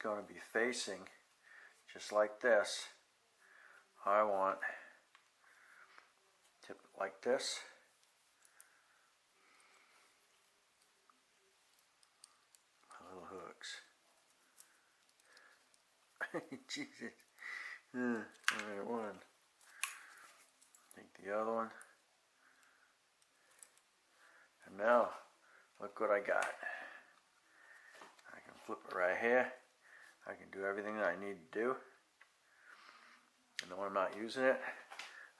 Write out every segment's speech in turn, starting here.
going to be facing just like this. I want tip it like this. My little hooks. Jesus. Alright, one. Take the other one. And now, look what I got. I can flip it right here. I can do everything that I need to do. And then when I'm not using it,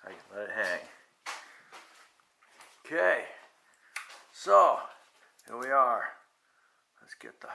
I can let it hang. Okay, so here we are. Let's get the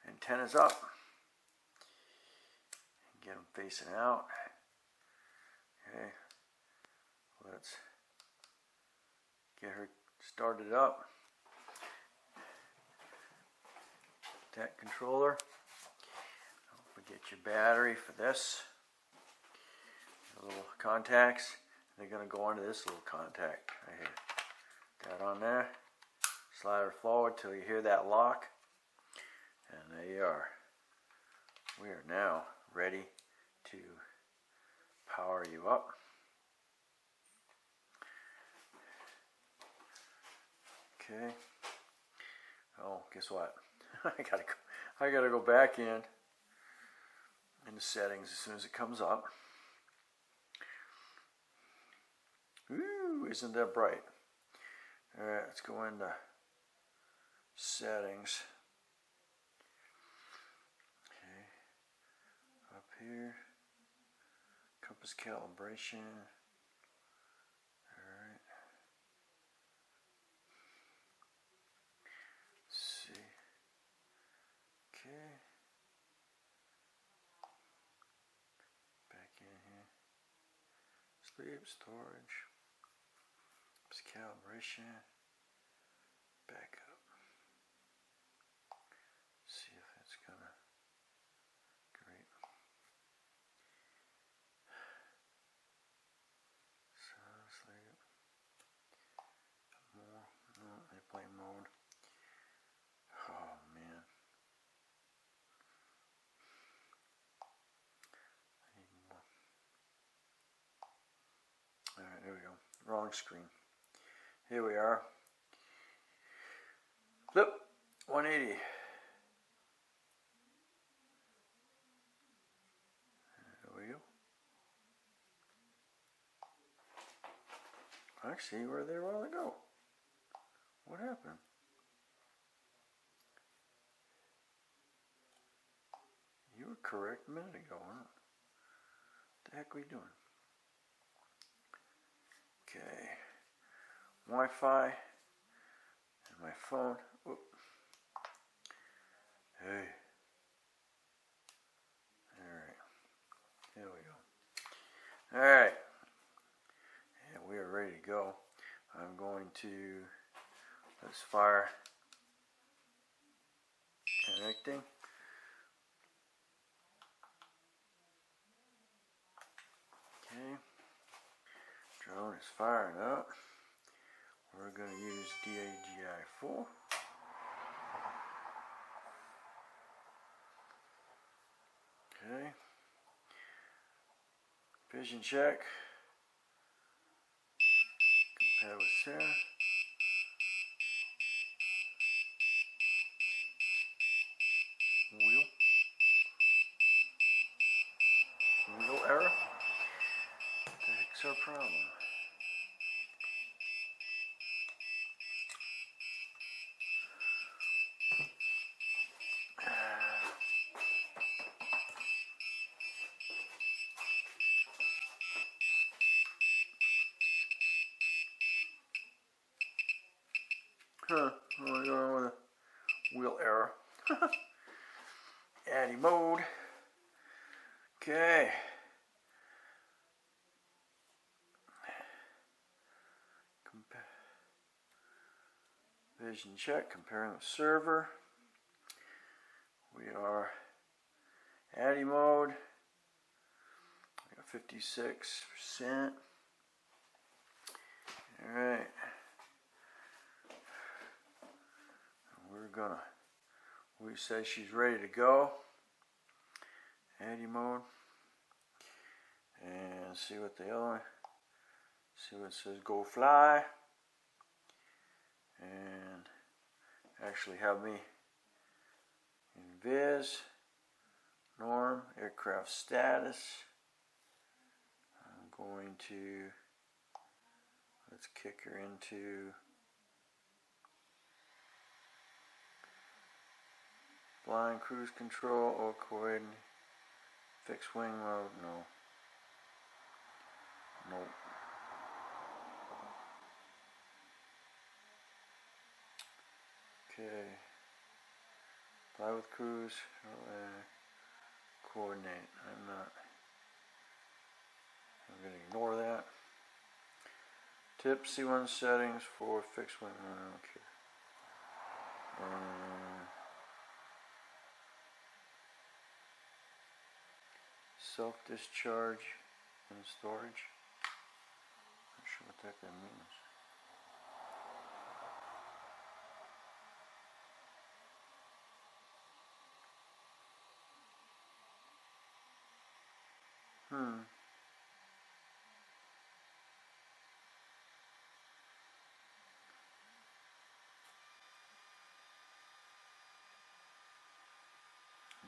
antennas up. Get them facing out. Okay, let's get her started up. That controller. Don't forget your battery for this. The little contacts. They're going to go into this little contact right here. That on there. Slide her forward till you hear that lock. And there you are. We are now ready to power you up. Okay. Oh, guess what? I gotta go back in the settings as soon as it comes up. Ooh, isn't that bright? All right, let's go into settings. Okay, up here, compass calibration. All right. Let's see. Okay. Back in here. Sleep, storage. Calibration, back up. See if it's gonna great. So sleep. More, no, airplane mode. Oh man. I need more. Alright, there we go. Wrong screen. Here we are. Flip 180. There we go. Actually, you were there a while ago. What happened? You were correct a minute ago, huh? What the heck are we doing? Okay. Wi-Fi and my phone. Oop. Hey. Alright. Here we go. Alright. And we are ready to go. I'm going to let's fire connecting. Okay. Drone is firing up. We're going to use DJI 4. Okay. Vision check. Compare with Sarah. Wheel error. What the heck's our problem? Huh, we're going with a wheel error. Addy mode. Okay. Vision check, comparing the server. We are Addy mode. We got 56%. Alright. We say she's ready to go. ADI mode, and see what the other, see what it says, go fly, and actually have me in Viz, norm, aircraft status. I'm going to, let's kick her into flying cruise control or coordinate fixed wing mode. No. Nope. Okay. Fly with cruise. Coordinate. I'm going to ignore that. Tip C1 settings for fixed wing. I don't care. Self-discharge and storage. Not sure what the heck that means.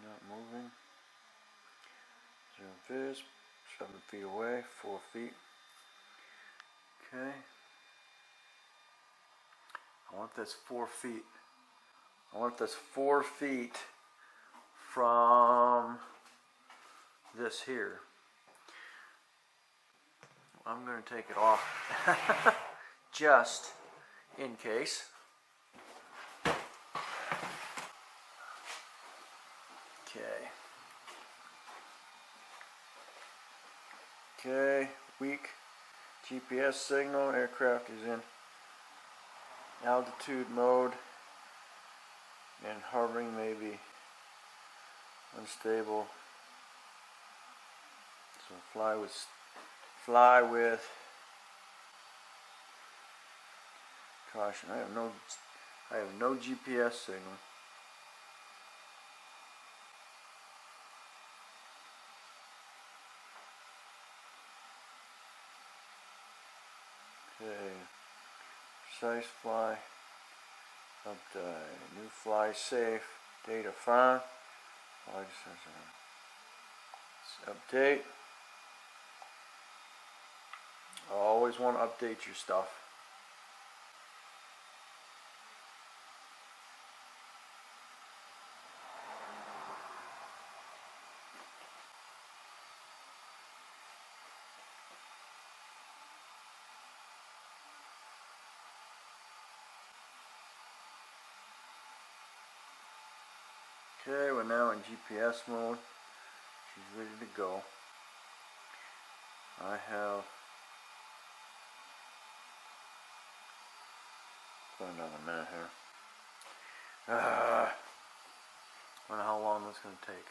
Not moving. 0 Viz, 7 feet away, 4 feet. Okay. I want this 4 feet. I want this 4 feet from this here. I'm going to take it off just in case. Okay. Okay, weak GPS signal. Aircraft is in altitude mode and hovering may be unstable. So fly with caution. I have no GPS signal. Okay, precise fly, update, new fly safe, data found, update. I always want to update your stuff. Okay, we're now in GPS mode. She's ready to go. I have for another minute here. I wonder how long this is going to take.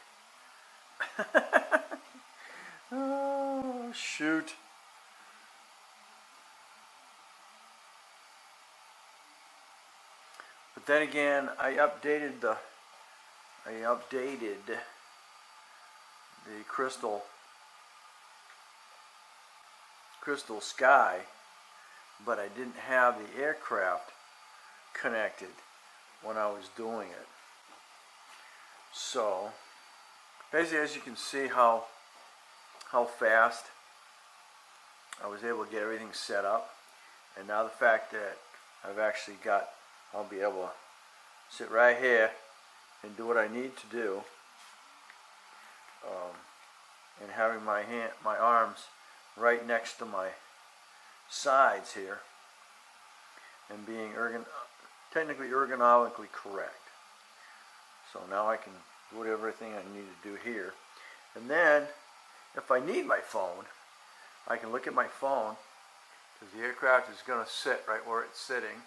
Oh, shoot. But then again, I updated the CrystalSky, but I didn't have the aircraft connected when I was doing it. So basically, as you can see how fast I was able to get everything set up, and now the fact that I've actually got, I'll be able to sit right here and do what I need to do, and having my arms right next to my sides here, and being technically ergonomically correct. So now I can do everything I need to do here, and then if I need my phone, I can look at my phone, because the aircraft is going to sit right where it's sitting,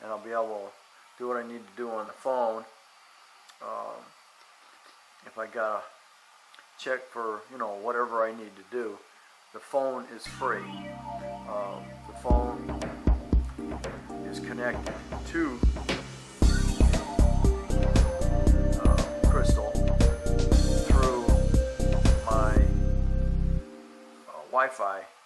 and I'll be able to do what I need to do on the phone. If I gotta check for, whatever I need to do, the phone is free. The phone is connected to Crystal through Wi-Fi.